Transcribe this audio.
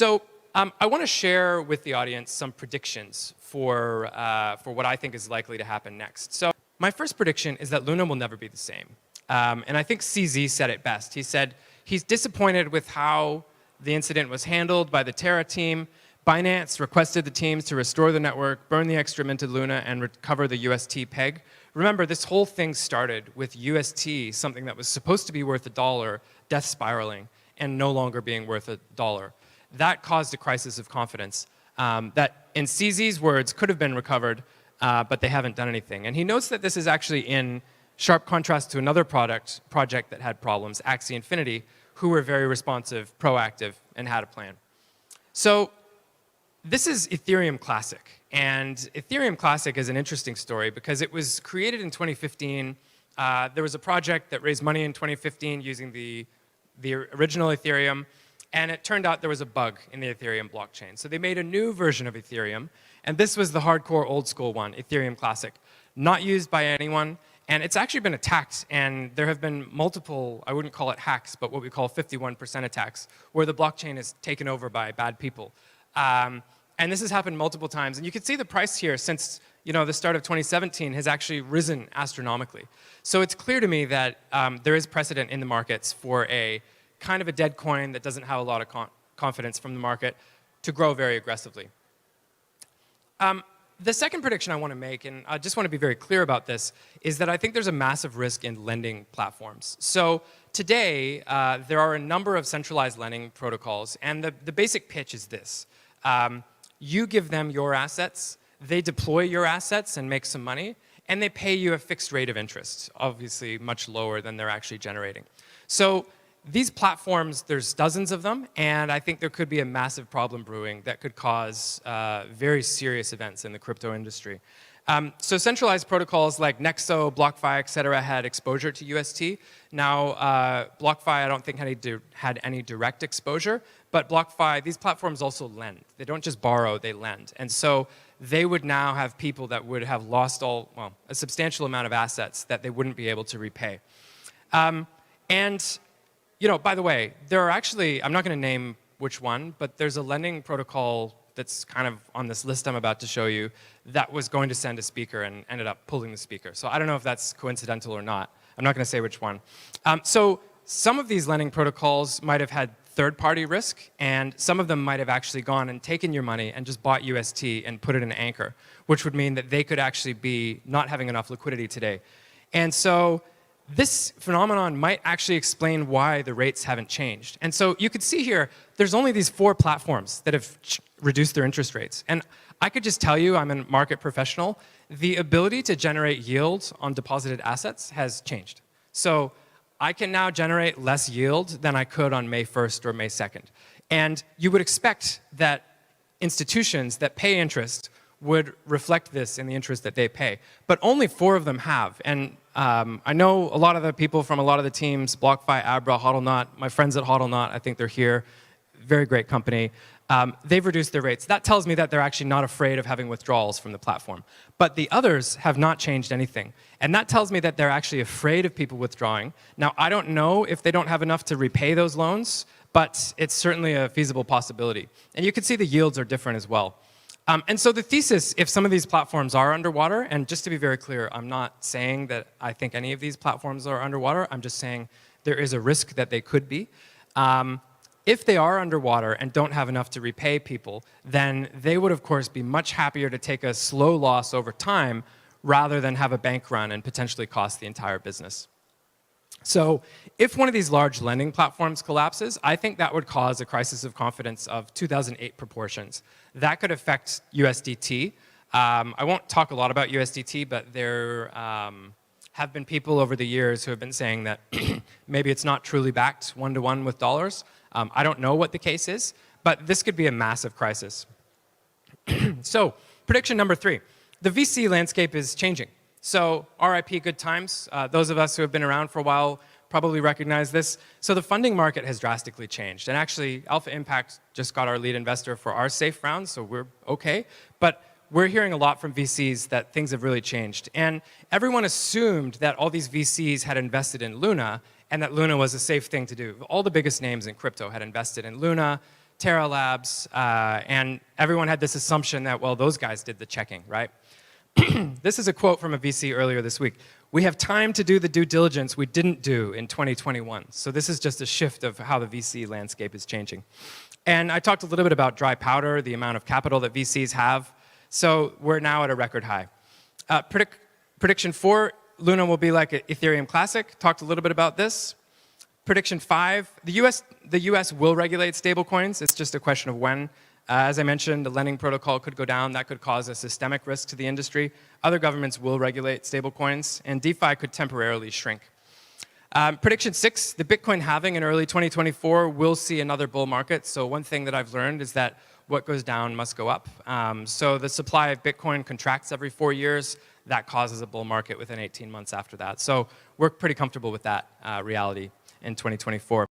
So I want to share with the audience some predictions for what I think is likely to happen next. So my first prediction is that Luna will never be the same. And I think CZ said it best. He said he's disappointed with how the incident was handled by the Terra team. Binance requested the teams to restore the network, burn the extra minted Luna, and recover the UST peg. Remember, this whole thing started with UST, something that was supposed to be worth $1, death spiraling, and no longer being worth $1. That caused a crisis of confidence that, in CZ's words, could have been recovered, but they haven't done anything. And he notes that this is actually in sharp contrast to another project that had problems, Axie Infinity, who were very responsive, proactive, and had a plan. So this is Ethereum Classic. And Ethereum Classic is an interesting story because it was created in 2015. There was a project that raised money in 2015 using the original Ethereum. And it turned out there was a bug in the Ethereum blockchain. So they made a new version of Ethereum. And this was the hardcore old school one, Ethereum Classic. Not used by anyone. And it's actually been attacked. And there have been multiple, I wouldn't call it hacks, but what we call 51% attacks, where the blockchain is taken over by bad people. And this has happened multiple times. And you can see the price here since the start of 2017 has actually risen astronomically. So it's clear to me that there is precedent in the markets for a kind of a dead coin that doesn't have a lot of confidence from the market to grow very aggressively. The second prediction I want to make, and I just want to be very clear about this, is that I think there's a massive risk in lending platforms. So today, there are a number of centralized lending protocols, and the basic pitch is this. You give them your assets, they deploy your assets and make some money, and they pay you a fixed rate of interest, obviously much lower than they're actually generating. So these platforms, there's dozens of them, and I think there could be a massive problem brewing that could cause very serious events in the crypto industry. So centralized protocols like Nexo, BlockFi, et cetera, had exposure to UST. Now, BlockFi, I don't think had any direct exposure, but BlockFi, these platforms also lend. They don't just borrow, they lend. And so they would now have people that would have lost a substantial amount of assets that they wouldn't be able to repay. And by the way, there are actually, I'm not going to name which one, but there's a lending protocol that's kind of on this list I'm about to show you that was going to send a speaker and ended up pulling the speaker. So I don't know if that's coincidental or not. I'm not going to say which one. So some of these lending protocols might have had third-party risk, and some of them might have actually gone and taken your money and just bought UST and put it in Anchor, which would mean that they could actually be not having enough liquidity today. And so this phenomenon might actually explain why the rates haven't changed. And so you could see here, there's only these 4 platforms that have reduced their interest rates. And I could just tell you, I'm a market professional, the ability to generate yield on deposited assets has changed. So I can now generate less yield than I could on May 1st or May 2nd. And you would expect that institutions that pay interest would reflect this in the interest that they pay. But only 4 of them have. And I know a lot of the people from a lot of the teams, BlockFi, Abra, HODLNOT, my friends at HODLNOT, I think they're here, very great company. They've reduced their rates. That tells me that they're actually not afraid of having withdrawals from the platform. But the others have not changed anything. And that tells me that they're actually afraid of people withdrawing. Now, I don't know if they don't have enough to repay those loans, but it's certainly a feasible possibility. And you can see the yields are different as well. And so the thesis, if some of these platforms are underwater, and just to be very clear, I'm not saying that I think any of these platforms are underwater. I'm just saying there is a risk that they could be. If they are underwater and don't have enough to repay people, then they would, of course, be much happier to take a slow loss over time rather than have a bank run and potentially cost the entire business. So if one of these large lending platforms collapses, I think that would cause a crisis of confidence of 2008 proportions. That could affect USDT. I won't talk a lot about USDT, but there have been people over the years who have been saying that maybe it's not truly backed one-to-one with dollars. I don't know what the case is, but this could be a massive crisis. So prediction number 3. The VC landscape is changing. So RIP good times. Those of us who have been around for a while probably recognize this. So the funding market has drastically changed. And actually, Alpha Impact just got our lead investor for our safe round, so we're okay. But we're hearing a lot from VCs that things have really changed. And everyone assumed that all these VCs had invested in Luna and that Luna was a safe thing to do. All the biggest names in crypto had invested in Luna, Terra Labs, and everyone had this assumption that, well, those guys did the checking, right? This is a quote from a VC earlier this week. "We have time to do the due diligence we didn't do in 2021." So this is just a shift of how the VC landscape is changing. And I talked a little bit about dry powder, the amount of capital that VCs have. So we're now at a record high. Prediction 4, Luna will be like Ethereum Classic. Talked a little bit about this. Prediction 5, the US will regulate stablecoins. It's just a question of when. As I mentioned, the lending protocol could go down. That could cause a systemic risk to the industry. Other governments will regulate stablecoins, and DeFi could temporarily shrink. Prediction 6, the Bitcoin halving in early 2024 will see another bull market. So one thing that I've learned is that what goes down must go up. So the supply of Bitcoin contracts every 4 years. That causes a bull market within 18 months after that. So we're pretty comfortable with that reality in 2024.